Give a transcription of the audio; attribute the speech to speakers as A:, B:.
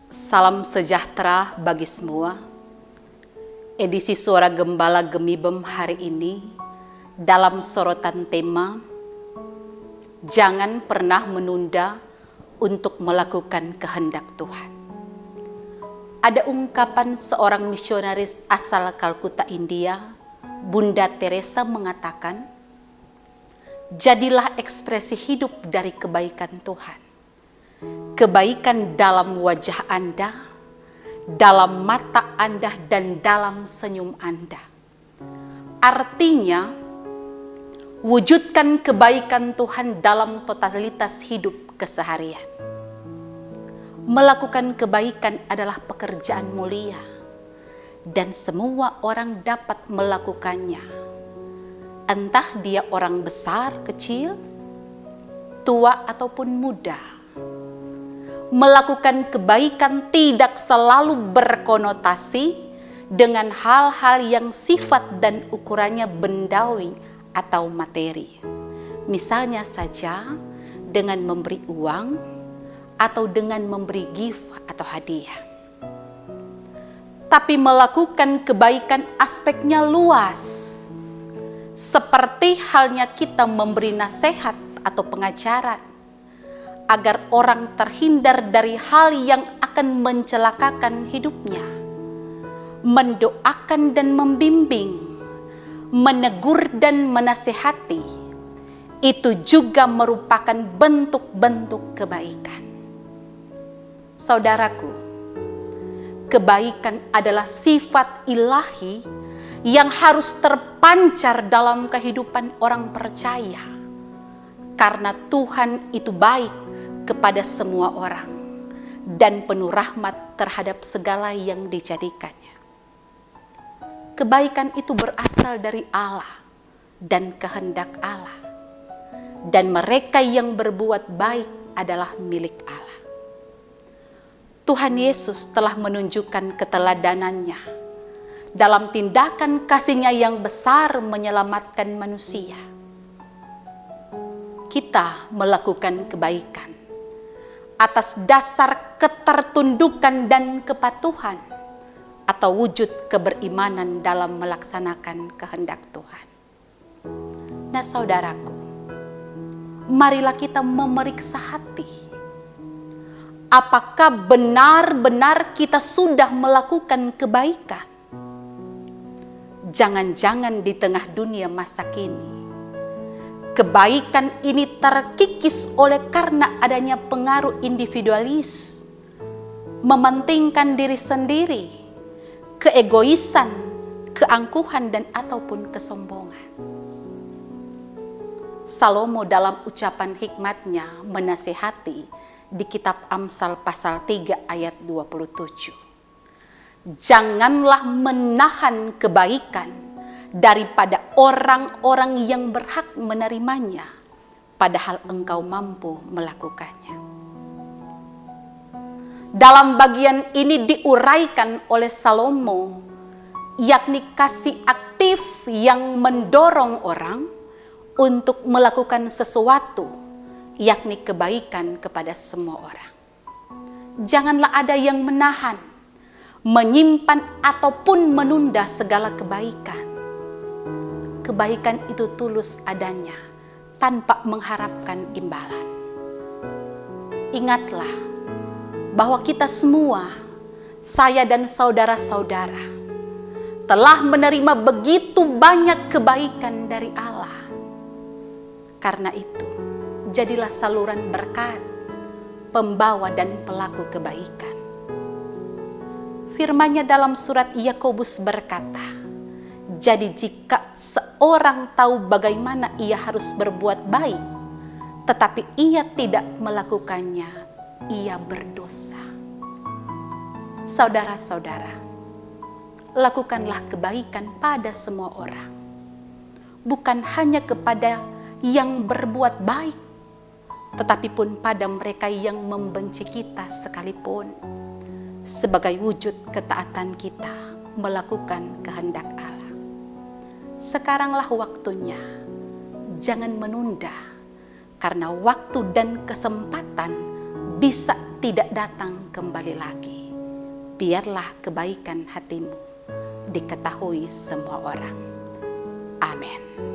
A: Salam sejahtera bagi semua. Edisi Suara Gembala Gemibem hari ini dalam sorotan tema Jangan pernah menunda untuk melakukan kehendak Tuhan. Ada ungkapan seorang misionaris asal Kalkuta, India, Bunda Teresa mengatakan, jadilah ekspresi hidup dari kebaikan Tuhan. Kebaikan dalam wajah Anda, dalam mata Anda, dan dalam senyum Anda. Artinya, wujudkan kebaikan Tuhan dalam totalitas hidup keseharian. Melakukan kebaikan adalah pekerjaan mulia, dan semua orang dapat melakukannya. Entah dia orang besar, kecil, tua, ataupun muda. Melakukan kebaikan tidak selalu berkonotasi dengan hal-hal yang sifat dan ukurannya bendawi atau materi. Misalnya saja dengan memberi uang atau dengan memberi gift atau hadiah. Tapi melakukan kebaikan aspeknya luas. Seperti halnya kita memberi nasihat atau pengajaran agar orang terhindar dari hal yang akan mencelakakan hidupnya, mendoakan dan membimbing, menegur dan menasihati, itu juga merupakan bentuk-bentuk kebaikan. Saudaraku, kebaikan adalah sifat ilahi yang harus terpancar dalam kehidupan orang percaya, karena Tuhan itu baik kepada semua orang dan penuh rahmat terhadap segala yang dijadikannya. Kebaikan itu berasal dari Allah dan kehendak Allah, dan mereka yang berbuat baik adalah milik Allah. Tuhan Yesus telah menunjukkan keteladanannya dalam tindakan kasih-Nya yang besar menyelamatkan manusia. Kita melakukan kebaikan atas dasar ketertundukan dan kepatuhan atau wujud keberimanan dalam melaksanakan kehendak Tuhan. Nah, saudaraku, marilah kita memeriksa hati. Apakah benar-benar kita sudah melakukan kebaikan? Jangan-jangan di tengah dunia masa kini, kebaikan ini terkikis oleh karena adanya pengaruh individualis, mementingkan diri sendiri, keegoisan, keangkuhan, dan ataupun kesombongan. Salomo dalam ucapan hikmatnya menasihati di kitab Amsal pasal 3 ayat 27. Janganlah menahan kebaikan daripada orang-orang yang berhak menerimanya, padahal engkau mampu melakukannya. Dalam bagian ini diuraikan oleh Salomo, yakni kasih aktif yang mendorong orang untuk melakukan sesuatu, yakni kebaikan kepada semua orang. Janganlah ada yang menahan, menyimpan ataupun menunda segala kebaikan. Kebaikan itu tulus adanya, tanpa mengharapkan imbalan. Ingatlah bahwa kita semua, saya dan saudara-saudara, telah menerima begitu banyak kebaikan dari Allah. Karena itu, jadilah saluran berkat, pembawa dan pelaku kebaikan. Firman-Nya dalam surat Yakobus berkata, jadi jika seorang tahu bagaimana ia harus berbuat baik, tetapi ia tidak melakukannya, ia berdosa. Saudara-saudara, lakukanlah kebaikan pada semua orang, bukan hanya kepada yang berbuat baik, tetapi pun pada mereka yang membenci kita sekalipun, sebagai wujud ketaatan kita melakukan kehendak Allah. Sekaranglah waktunya, jangan menunda, karena waktu dan kesempatan bisa tidak datang kembali lagi. Biarlah kebaikan hatimu diketahui semua orang. Amin.